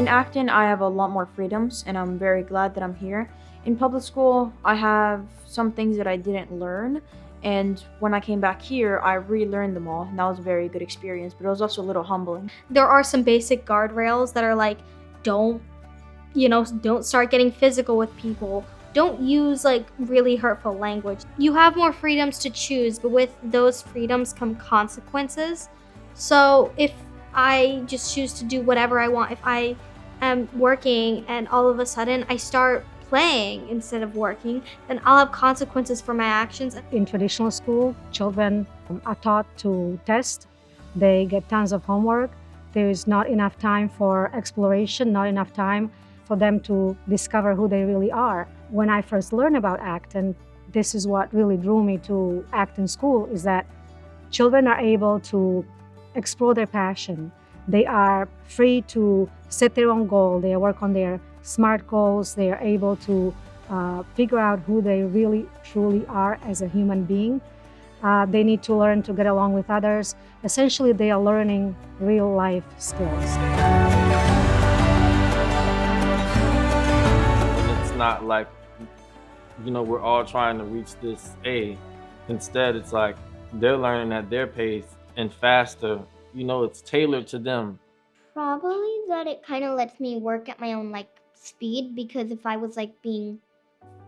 In Acton, I have a lot more freedoms, and I'm very glad that I'm here. In public school, I have some things that I didn't learn, and when I came back here, I relearned them all, and that was a very good experience, but it was also a little humbling. There are some basic guardrails that are like, don't start getting physical with people. Don't use like really hurtful language. You have more freedoms to choose, but with those freedoms come consequences. So if I just choose to do whatever I want, if I am working and all of a sudden I start playing instead of working, then I'll have consequences for my actions. In traditional school, children are taught to test. They get tons of homework. There is not enough time for exploration, not enough time for them to discover who they really are. When I first learned about Acton, this is what really drew me to Acton School, is that children are able to explore their passion. They are free to set their own goal. They work on their SMART goals. They are able to figure out who they really, truly are as a human being. They need to learn to get along with others. Essentially, they are learning real life skills. It's not like, we're all trying to reach this A. Instead, it's like they're learning at their pace and faster. It's tailored to them. Probably that it kind of lets me work at my own speed, because if I was being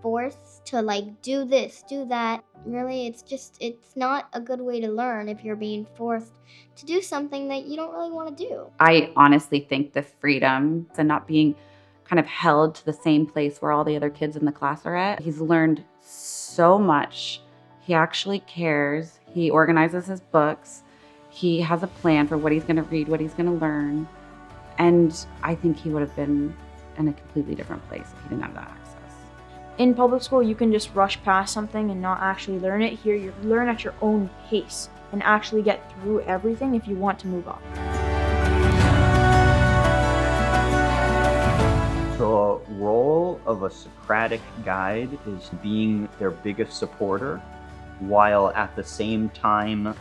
forced to do this, do that, really it's not a good way to learn if you're being forced to do something that you don't really want to do. I honestly think the freedom and not being kind of held to the same place where all the other kids in the class are at. He's learned so much. He actually cares. He organizes his books. He has a plan for what he's going to read, what he's going to learn. And I think he would have been in a completely different place if he didn't have that access. In public school, you can just rush past something and not actually learn it. Here, you learn at your own pace and actually get through everything if you want to move up. The role of a Socratic guide is being their biggest supporter, while at the same time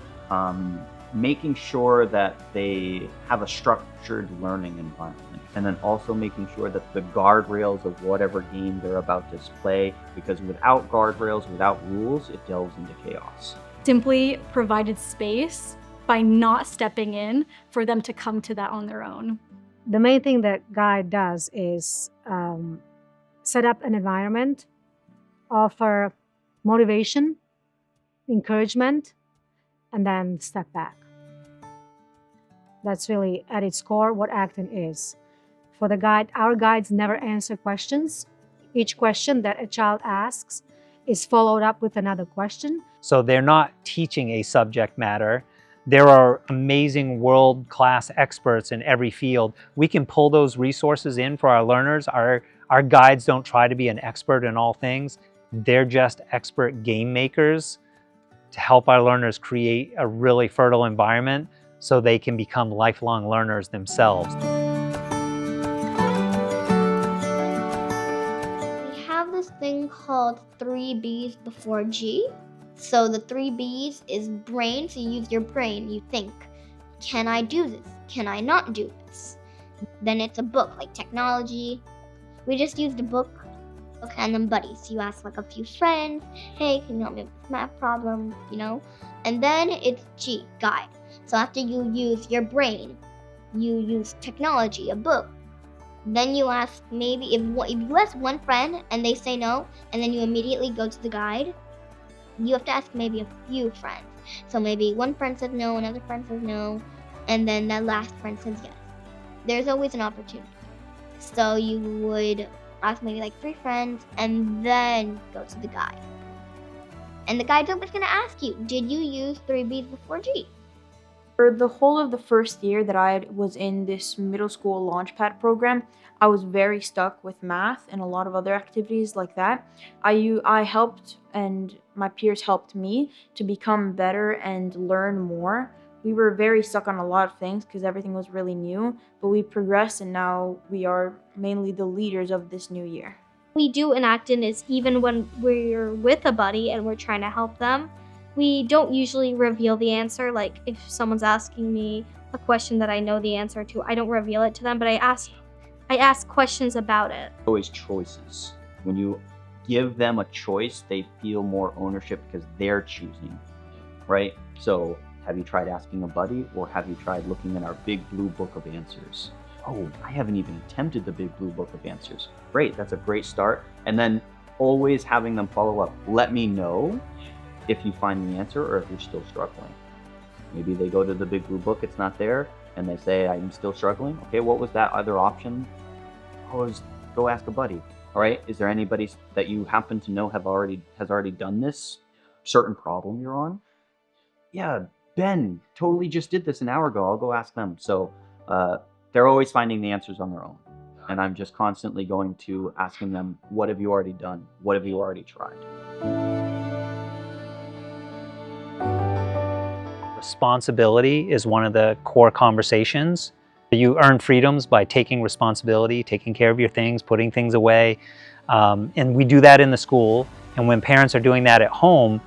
making sure that they have a structured learning environment, and then also making sure that the guardrails of whatever game they're about to play, because without guardrails, without rules, it delves into chaos. Simply provided space by not stepping in for them to come to that on their own. The main thing that guide does is set up an environment, offer motivation, encouragement, and then step back. That's really at its core what Acton is. For the guide, our guides never answer questions. Each question that a child asks is followed up with another question. So they're not teaching a subject matter. There are amazing world-class experts in every field. We can pull those resources in for our learners. Our guides don't try to be an expert in all things. They're just expert game makers to help our learners create a really fertile environment so they can become lifelong learners themselves. We have this thing called 3 B's before G. So the 3 B's is brain, so you use your brain, you think, can I do this? Can I not do this? Then it's a book, like technology. We just used a book, and then buddies. You ask a few friends, hey, can you help me with this math problem, And then it's G, guide. So after you use your brain, you use technology, a book. Then you ask maybe, if you ask one friend and they say no, and then you immediately go to the guide, you have to ask maybe a few friends. So maybe one friend says no, another friend says no, and then that last friend says yes. There's always an opportunity. So you would ask maybe 3 friends and then go to the guide. And the guide's always going to ask you, did you use 3 B's before G? For the whole of the first year that I was in this middle school Launchpad program, I was very stuck with math and a lot of other activities like that. I helped, and my peers helped me to become better and learn more. We were very stuck on a lot of things because everything was really new, but we progressed and now we are mainly the leaders of this new year. What we do in Acton is, even when we're with a buddy and we're trying to help them, we don't usually reveal the answer. Like if someone's asking me a question that I know the answer to, I don't reveal it to them, but I I ask questions about it. Always choices. When you give them a choice, they feel more ownership because they're choosing, right? So have you tried asking a buddy, or have you tried looking in our big blue book of answers? Oh, I haven't even attempted the big blue book of answers. Great, that's a great start. And then always having them follow up. Let me know if you find the answer or if you're still struggling. Maybe they go to the big blue book, it's not there, and they say, I'm still struggling. Okay, what was that other option? Always go ask a buddy. All right, is there anybody that you happen to know has already done this certain problem you're on? Yeah, Ben totally just did this an hour ago. I'll go ask them. So they're always finding the answers on their own. And I'm just constantly going to asking them, what have you already done? What have you already tried? Responsibility is one of the core conversations. You earn freedoms by taking responsibility, taking care of your things, putting things away. And we do that in the school. And when parents are doing that at home,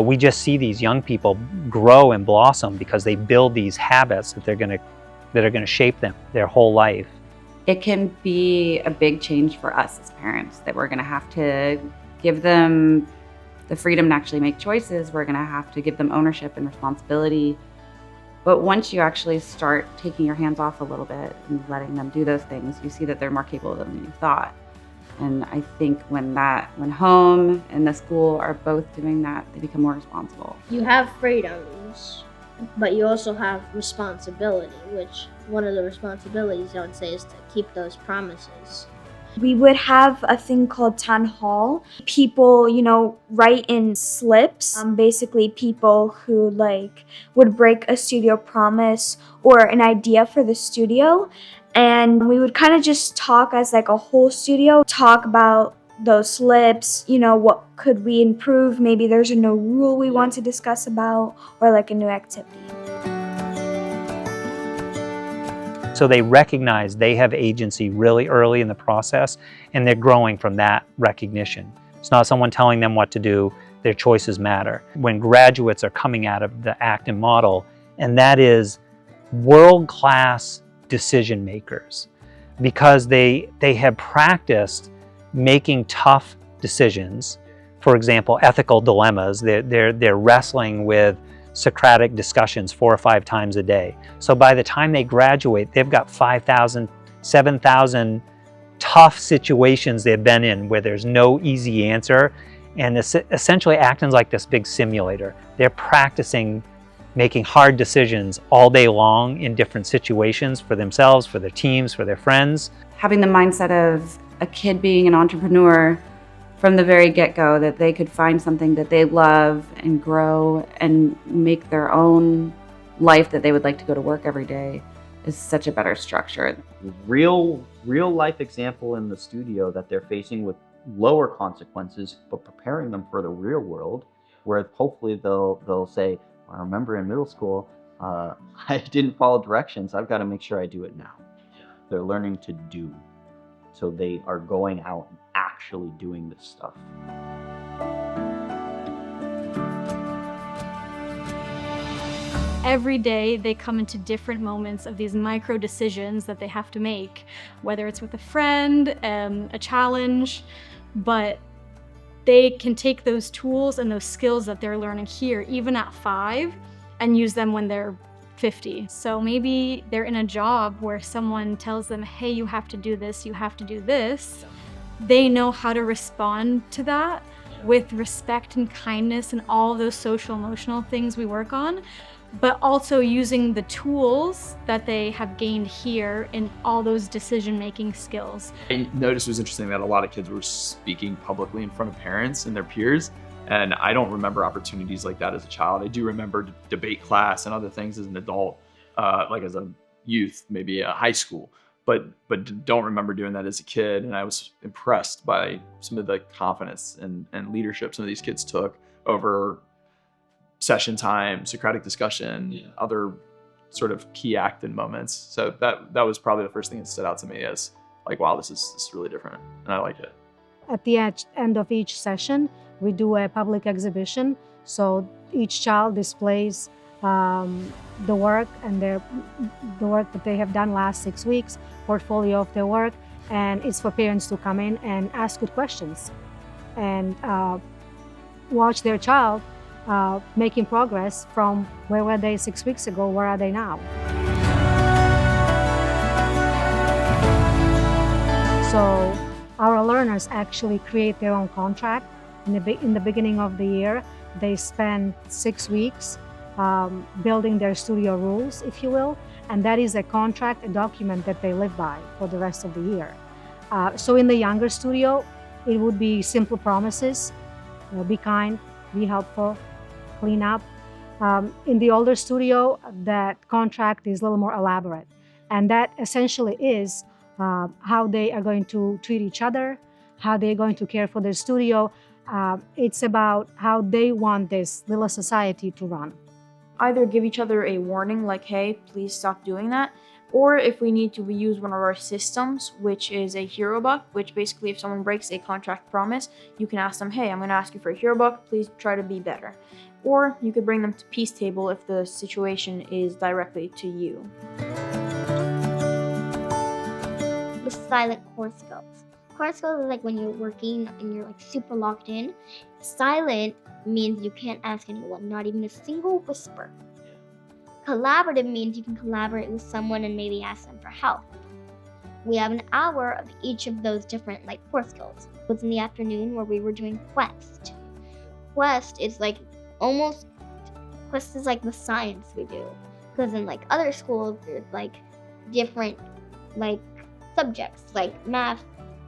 we just see these young people grow and blossom because they build these habits that are going to shape them their whole life. It can be a big change for us as parents, that we're going to have to give them the freedom to actually make choices. We're going to have to give them ownership and responsibility. But once you actually start taking your hands off a little bit and letting them do those things, you see that they're more capable than you thought. And I think when home and the school are both doing that, they become more responsible. You have freedoms, but you also have responsibility, which one of the responsibilities I would say is to keep those promises. We would have a thing called town hall. People, write in slips. Basically, people who would break a studio promise or an idea for the studio. And we would kind of just talk as a whole studio, talk about those slips, what could we improve? Maybe there's a new rule we want to discuss about, or a new activity. So they recognize they have agency really early in the process, and they're growing from that recognition. It's not someone telling them what to do, their choices matter. When graduates are coming out of the Acton model, and that is world-class decision makers, because they have practiced making tough decisions. For example, ethical dilemmas. They're wrestling with Socratic discussions 4 or 5 times a day. So by the time they graduate, they've got 5,000, 7,000 tough situations they've been in where there's no easy answer. And essentially Acton's like this big simulator. They're practicing making hard decisions all day long in different situations for themselves, for their teams, for their friends. Having the mindset of a kid being an entrepreneur from the very get-go, that they could find something that they love and grow and make their own life that they would like to go to work every day, is such a better structure. Real life example in the studio that they're facing with lower consequences, but preparing them for the real world, where hopefully they'll say, I remember in middle school, I didn't follow directions. I've got to make sure I do it now. They're learning to do. So they are going out and actually doing this stuff. Every day they come into different moments of these micro decisions that they have to make, whether it's with a friend, a challenge, but they can take those tools and those skills that they're learning here, even at 5, and use them when they're 50. So maybe they're in a job where someone tells them, hey, you have to do this, you have to do this. They know how to respond to that with respect and kindness and all those social emotional things we work on, but also using the tools that they have gained here in all those decision-making skills. I noticed it was interesting that a lot of kids were speaking publicly in front of parents and their peers, and I don't remember opportunities like that as a child. I do remember debate class and other things as an adult, like as a youth, maybe a high school, but don't remember doing that as a kid. And I was impressed by some of the confidence and leadership some of these kids took over session time, Socratic discussion, other sort of key Acton moments. So that was probably the first thing that stood out to me as like, wow, this is really different, and I like it. At the end of each session, we do a public exhibition. So each child displays the work and the work that they have done last 6 weeks, portfolio of their work, and it's for parents to come in and ask good questions and watch their child making progress from where were they 6 weeks ago, where are they now? So our learners actually create their own contract. In the beginning of the year, they spend 6 weeks building their studio rules, if you will, and that is a contract, a document that they live by for the rest of the year. So in the younger studio, it would be simple promises, be kind, be helpful, clean up. In the older studio, that contract is a little more elaborate, and that essentially is how they are going to treat each other, how they're going to care for their studio. It's about how they want this little society to run. Either give each other a warning like, hey, please stop doing that, or if we need to, we use one of our systems, which is a hero buck, which basically if someone breaks a contract promise, you can ask them, hey, I'm going to ask you for a hero buck, please try to be better. Or you could bring them to peace table if the situation is directly to you. The silent core skills. Core skills is like when you're working and you're like super locked in. Silent means you can't ask anyone, not even a single whisper. Collaborative means you can collaborate with someone and maybe ask them for help. We have an hour of each of those different like core skills. It was in the afternoon where we were doing Quest. Quest is like Quest is like the science we do. Because in like other schools, there's like different like subjects like math,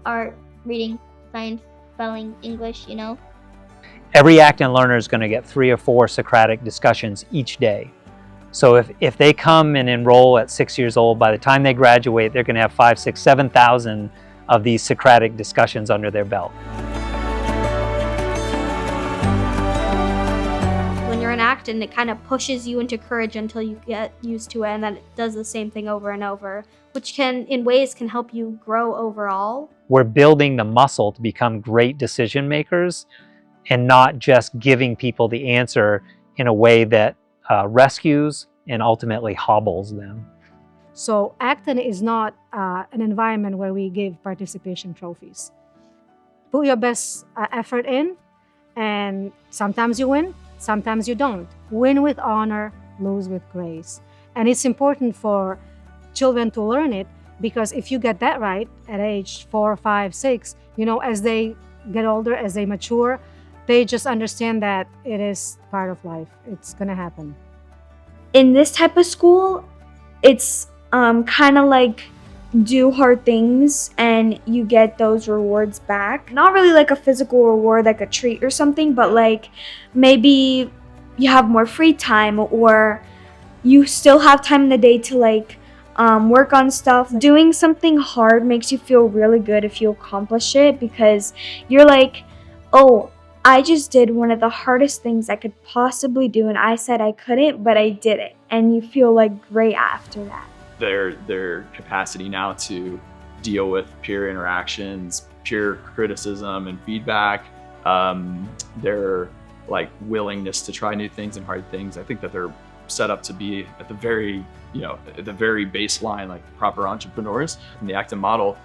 art, reading, science, spelling, English, you know? Every Acton learner is going to get 3 or 4 Socratic discussions each day. So if they come and enroll at 6 years old, by the time they graduate, they're going to have 5, 6, 7,000 of these Socratic discussions under their belt. When you're in Acton, it kind of pushes you into courage until you get used to it, and then it does the same thing over and over, which in ways can help you grow overall. We're building the muscle to become great decision makers and not just giving people the answer in a way that rescues and ultimately hobbles them. So Acton is not an environment where we give participation trophies. Put your best effort in, and sometimes you win, sometimes you don't. Win with honor, lose with grace. And it's important for children to learn it, because if you get that right at age 4, 5, 6, you know, as they get older, as they mature, they just understand that it is part of life. It's gonna happen. In this type of school, it's kind of like do hard things and you get those rewards back. Not really like a physical reward, like a treat or something, but like maybe you have more free time, or you still have time in the day to like work on stuff. Doing something hard makes you feel really good if you accomplish it, because you're like, oh, I just did one of the hardest things I could possibly do, and I said I couldn't, but I did it. And you feel like great after that. Their capacity now to deal with peer interactions, peer criticism and feedback, their like willingness to try new things and hard things. I think that they're set up to be at the very, at the very baseline, like proper entrepreneurs. In the Acton model,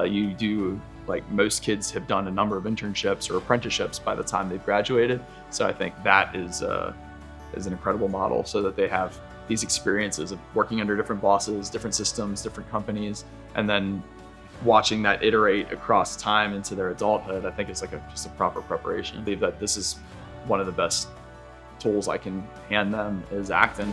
you do, like most kids have done a number of internships or apprenticeships by the time they've graduated. So I think that is an incredible model, so that they have these experiences of working under different bosses, different systems, different companies, and then watching that iterate across time into their adulthood. I think it's like just a proper preparation. I believe that this is one of the best tools I can hand them is Acton.